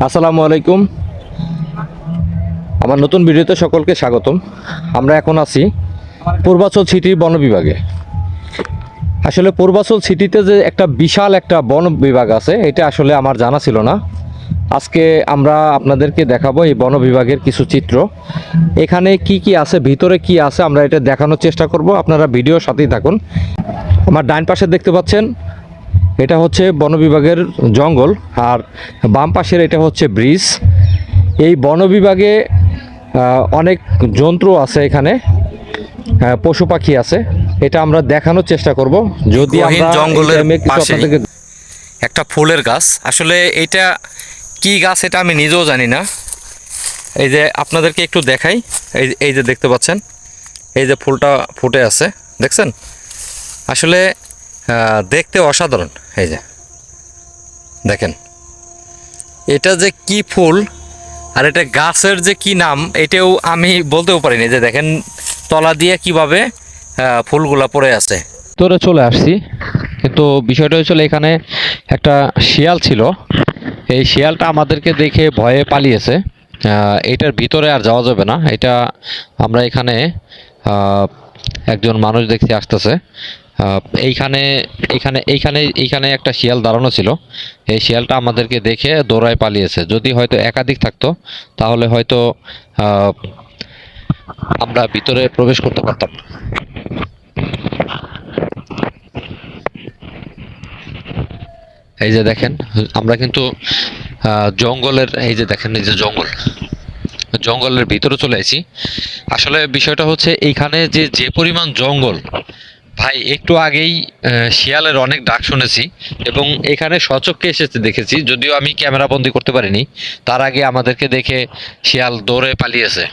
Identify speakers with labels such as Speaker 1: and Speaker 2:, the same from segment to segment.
Speaker 1: আসসালামু আলাইকুম। আমার নতুন ভিডিওতে সকলকে স্বাগতম। আমরা এখন আছি পূর্বাচল সিটির বন বিভাগে। আসলে পূর্বাচল সিটিতে যে একটা বিশাল একটা বন বিভাগ আছে এটা আসলে আমার জানা ছিল না। আজকে আমরা আপনাদেরকে দেখাবো এই বন বিভাগের কিছু চিত্র। এখানে কি কি আছে, ভিতরে কি আছে আমরা এটা দেখানোর চেষ্টা করব। আপনারা ভিডিওর সাথেই থাকুন। আমার ডান পাশে দেখতে পাচ্ছেন এটা হচ্ছে বন বিভাগের জঙ্গল, আর বাম পাশের এটা হচ্ছে ব্রিজ। এই বন বিভাগে অনেক জন্তু আছে, এখানে পশু পাখি আছে, এটা আমরা দেখানোর চেষ্টা করব। যদি আমরা
Speaker 2: জঙ্গলের পাশে একটা ফুলের গাছ, আসলে এটা কি গাছ এটা আমি নিজেও জানি না। এই যে আপনাদেরকে একটু দেখাই, এই যে দেখতে পাচ্ছেন, এই যে ফুলটা ফুটে আছে, দেখছেন? আসলে দেখতে অসাধারণ। এই যে দেখেন, এটা যে কি ফুল আর এটা গাছের যে কি নাম এটাও আমি বলতেও পারিনি। যে দেখেন তলা দিয়ে কিভাবে ফুলগুলা পড়ে আছে।
Speaker 1: তোরে চলে আসছি, কিন্তু বিষয়টা হচ্ছিল এখানে একটা শিয়াল ছিল। এই শিয়ালটা আমাদেরকে দেখে ভয়ে পালিয়েছে। এটার ভিতরে আর যাওয়া যাবে না। এটা আমরা এখানে একজন মানুষ দেখতে আসতেছে। এইখানে এইখানে এইখানে এইখানে একটা শিয়াল দাঁড়ানো ছিল। এই শিয়ালটা আমাদেরকে দেখে দৌড়ায় পালিয়েছে। যদি হয়তো একাধিক থাকতো তাহলে হয়তো আমরা ভিতরে প্রবেশ করতে পারতাম। এই যে দেখেন, আমরা কিন্তু জঙ্গলের, এই যে দেখেন, এই যে জঙ্গলের ভিতরে চলে আসি। আসলে বিষয়টা হচ্ছে এইখানে যে পরিমাণ জঙ্গল, ভাই একটু আগেই শিয়ালের অনেক ডাক শুনেছি এবং এখানে সচক্ষে এসেছে দেখেছি, যদিও আমি ক্যামেরা বন্দি করতে পারিনি। তার আগে আমাদেরকে দেখে শিয়াল দৌড়ে পালিয়েছে।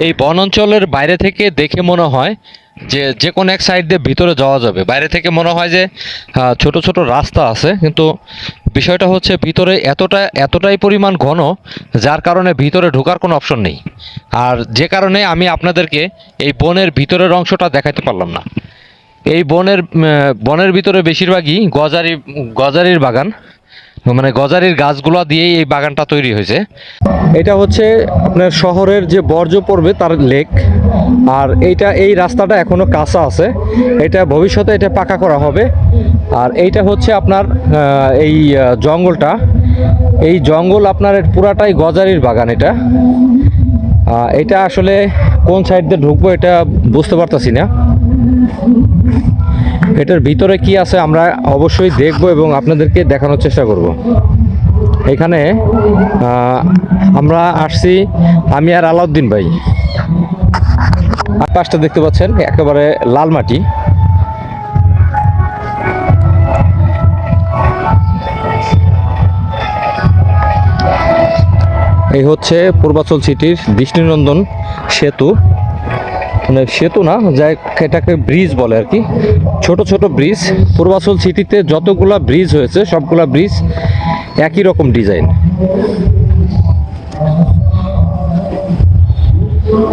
Speaker 1: এই বন অঞ্চলের বাইরে থেকে দেখে মনে হয় যে কোনো এক সাইড দিয়ে ভিতরে যাওয়া যাবে। বাইরে থেকে মনে হয় যে ছোট ছোট রাস্তা আছে, কিন্তু বিষয়টা হচ্ছে ভিতরে এতটাই পরিমাণ ঘন, যার কারণে ভিতরে ঢোকার কোনো অপশন নেই। আর যে কারণে আমি আপনাদেরকে এই বনের ভিতরের অংশটা দেখাতে পারলাম না। এই বনের ভিতরে বেশিরভাগই গজারির বাগান, মানে গজারির গাছগুলা দিয়েই এই বাগানটা তৈরি হয়েছে। এটা হচ্ছে আপনার শহরের যে বর্জ্য পড়বে তার লেক। আর এই রাস্তাটা এখনো কাঁচা আছে, এটা ভবিষ্যতে এটা পাকা করা হবে। আর এইটা হচ্ছে আপনার এই জঙ্গলটা, এই জঙ্গল আপনার পুরাটাই গজারির বাগান। এটা আসলে কোন সাইড দিয়ে ঢুকবো এটা বুঝতে পারতাছি না। এটার ভিতরে কি আছে আমরা অবশ্যই দেখব এবং আপনাদেরকে দেখানোর চেষ্টা করব। এখানে আমরা আসছি আমি আর আলাউদ্দিন ভাই। আকাশটা দেখতে পাচ্ছেন একেবারে লাল মাটি। এই হচ্ছে পূর্বাচল সিটির দৃষ্টিনন্দন সেতু, মানে সেতু না, যাই এটাকে ব্রিজ বলে আর কি, ছোট ছোট ব্রিজ। পূর্বাচল সিটিতে যতগুলা ব্রিজ হয়েছে সবগুলা ব্রিজ একই রকম ডিজাইন।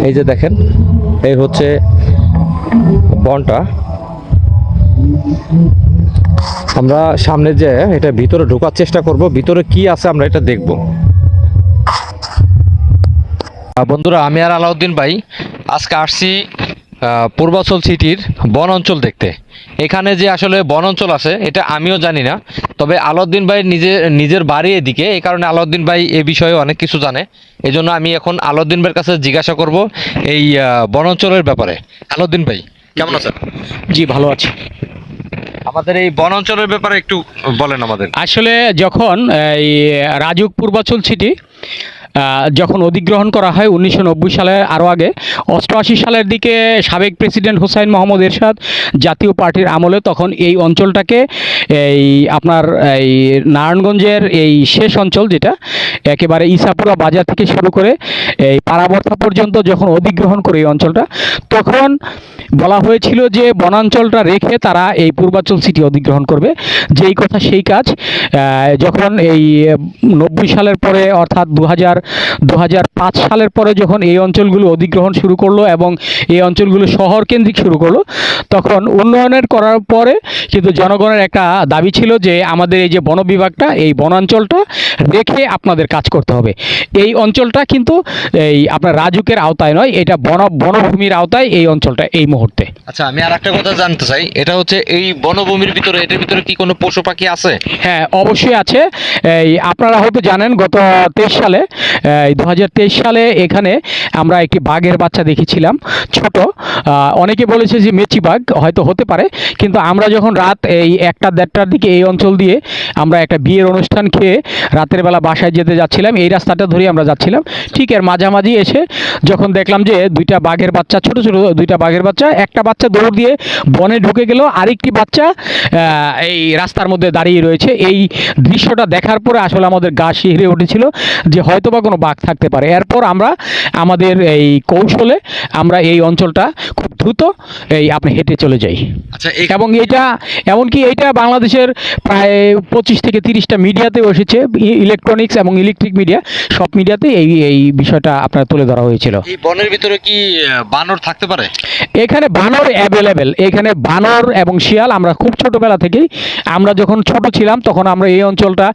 Speaker 1: এই যে দেখেন, এই হচ্ছে বনটা। আমরা সামনে যে এটা ভিতরে ঢোকার চেষ্টা করব, ভিতরে কি আছে আমরা এটা দেখব। বন্ধুরা, আমি আর আলাউদ্দিন ভাই আজকে আসছি পূর্বাচল সিটির বন অঞ্চল দেখতে। এখানে যে আসলে বন অঞ্চল আছে এটা আমিও জানি না, তবে আলাউদ্দিন ভাই নিজের বাড়ি এদিকে, এই কারণে আলাউদ্দিন ভাই এ বিষয়ে অনেক কিছু জানে। এই জন্য আমি এখন আলাউদ্দিন ভাইয়ের কাছে জিজ্ঞাসা করব এই বন অঞ্চলের ব্যাপারে। আলাউদ্দিন ভাই কেমন আছেন?
Speaker 3: জি, ভালো আছি।
Speaker 1: আমাদের এই বন অঞ্চলের ব্যাপারে একটু বলেন আমাদের।
Speaker 3: আসলে যখন এই রাজুক পূর্বাচল সিটি যখন অধিগ্রহণ করা হয় 1990 সালে, আরও আগে 88 সালের দিকে সাবেক প্রেসিডেন্ট হোসাইন মোহাম্মদ এরশাদ জাতীয় পার্টির আমলে তখন এই অঞ্চলটাকে এই আপনার এই নারায়ণগঞ্জের এই শেষ অঞ্চল, যেটা একেবারে ইসাপুরা বাজার থেকে শুরু করে এই পাড়াবর্থা পর্যন্ত যখন অধিগ্রহণ করে এই অঞ্চলটা, তখন বলা হয়েছিল যে বনাঞ্চলটা রেখে তারা এই পূর্বাচল সিটি অধিগ্রহণ করবে। যেই কথা সেই কাজ। যখন এই 90 সালের পরে অর্থাৎ 2000 2005 সালের পরে যখন এই অঞ্চলগুলো অধিগ্রহণ শুরু করলো এবং এই অঞ্চলগুলো শহর কেন্দ্রিক শুরু করলো, তখন উন্নয়নের করার পরে কিন্তু জনগণের একটা দাবি ছিল যে আমাদের এই যে বন বিভাগটা, এই বনাঞ্চলটা রেখে আপনাদের কাজ করতে হবে। এই অঞ্চলটা কিন্তু এই আপনার রাজুকের আওতায় নয়, এটা বনভূমির আওতায় এই অঞ্চলটা এই মুহূর্তে।
Speaker 1: আচ্ছা, আমি আর একটা কথা জানতে চাই, এটা হচ্ছে এই বনভূমির ভিতরে, এটার ভিতরে কি কোনো পশু পাখি আছে?
Speaker 3: হ্যাঁ, অবশ্যই আছে। এই আপনারা হয়তো জানেন গত 23 সালে 2023 সালে এখানে আমরা একটি বাঘের বাচ্চা দেখেছিলাম, ছোট। অনেকে বলেছে যে মেচি বাঘ, হয়তো হতে পারে, কিন্তু আমরা যখন রাত এই 1টা-1:30টার দিকে এই অঞ্চল দিয়ে আমরা একটা বিয়ের অনুষ্ঠান খেয়ে রাতের বেলা বাসায় যেতে যাচ্ছিলাম, এই রাস্তাটা ধরে আমরা যাচ্ছিলাম, ঠিক এর মাঝামাঝি এসে যখন দেখলাম যে দুইটা বাঘের বাচ্চা, ছোট ছোট দুইটা বাঘের বাচ্চা, একটা বাচ্চা দৌড় দিয়ে বনে ঢুকে গেল, আরেকটি বাচ্চা এই রাস্তার মধ্যে দাঁড়িয়ে রয়েছে। এই দৃশ্যটা দেখার পরে আসলে আমাদের গা শিহরে উঠেছিল যে হয়তোবা কোনো বাঘ থাকতে পারে। এরপর আমরা আমাদের এই কৌশলে আমরা এই অঞ্চলটা খুব দ্রুত আপনি হেঁটে চলে যাই।
Speaker 1: আচ্ছা,
Speaker 3: এবং এটা এমনকি এইটা বাংলাদেশের প্রায় 25 থেকে 30টা মিডিয়াতেও এসেছে, ইলেকট্রনিক্স এবং ইলেকট্রিক মিডিয়া, সব মিডিয়াতে এই বিষয়টা আপনার তুলে ধরা হয়েছিল।
Speaker 1: এই বনের ভিতরে কি বানর থাকতে পারে?
Speaker 3: এখানে বানর অ্যাভেলেবেল, এখানে বানর এবং শিয়াল, আমরা খুব ছোটোবেলা থেকেই, আমরা যখন ছোট ছিলাম তখন আমরা এই অঞ্চলটা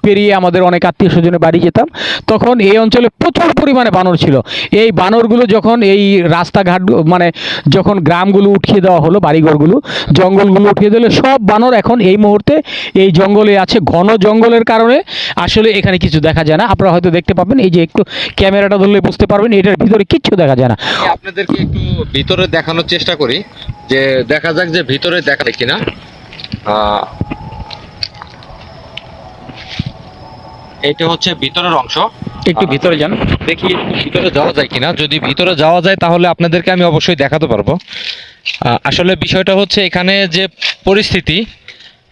Speaker 3: পেরিয়ে আমাদের অনেক আত্মীয় স্বজনের বাড়ি যেতাম, তখন এই অঞ্চলে প্রচুর পরিমাণে বানর ছিল। এই বানরগুলো যখন এই রাস্তাঘাট মানে যখন গ্রামগুলো উঠিয়ে দেওয়া হলো, বাড়িঘরগুলো, জঙ্গলগুলো উঠিয়ে দিলে, সব বানর এখন এই মুহূর্তে এই জঙ্গলে আছে। ঘন জঙ্গলের কারণে আসলে এখানে কিছু দেখা যায় না। আপনারা হয়তো দেখতে পাবেন, এই যে একটু ক্যামেরাটা ধরলে বুঝতে পারবেন এটার ভিতরে কিচ্ছু দেখা যায় না।
Speaker 1: আমি আপনাদেরকে একটু ভিতরে দেখানোর চেষ্টা করি, যে দেখা যাক যে ভিতরে দেখা যায় কিনা। এটা হচ্ছে ভিতরের অংশ,
Speaker 3: একটু ভিতরে যান,
Speaker 1: দেখি ভিতরে যাওয়া যায় কিনা। যদি ভিতরে যাওয়া যায় তাহলে আপনাদেরকে আমি অবশ্যই দেখাতে পারবো। আসলে বিষয়টা হচ্ছে এখানে যে পরিস্থিতি,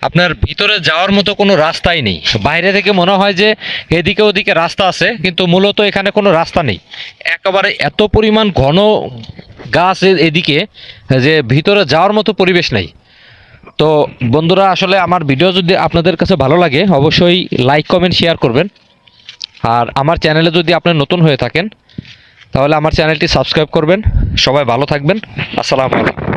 Speaker 1: আপনার ভিতরে যাওয়ার মতো কোনো রাস্তাই নেই। বাইরে থেকে মনে হয় যে এদিকে ওদিকে রাস্তা আছে, কিন্তু মূলত এখানে কোনো রাস্তা নেই। একেবারে এত পরিমাণ ঘন গাছ এদিকে যে ভিতরে যাওয়ার মতো পরিবেশ নেই। তো বন্ধুরা, আসলে আমার ভিডিও যদি আপনাদের কাছে ভালো লাগে অবশ্যই লাইক, কমেন্ট, শেয়ার করবেন। আর আমার চ্যানেলে যদি আপনি নতুন হয়ে থাকেন তাহলে আমার চ্যানেলটি সাবস্ক্রাইব করবেন। সবাই ভালো থাকবেন। আসসালামু আলাইকুম।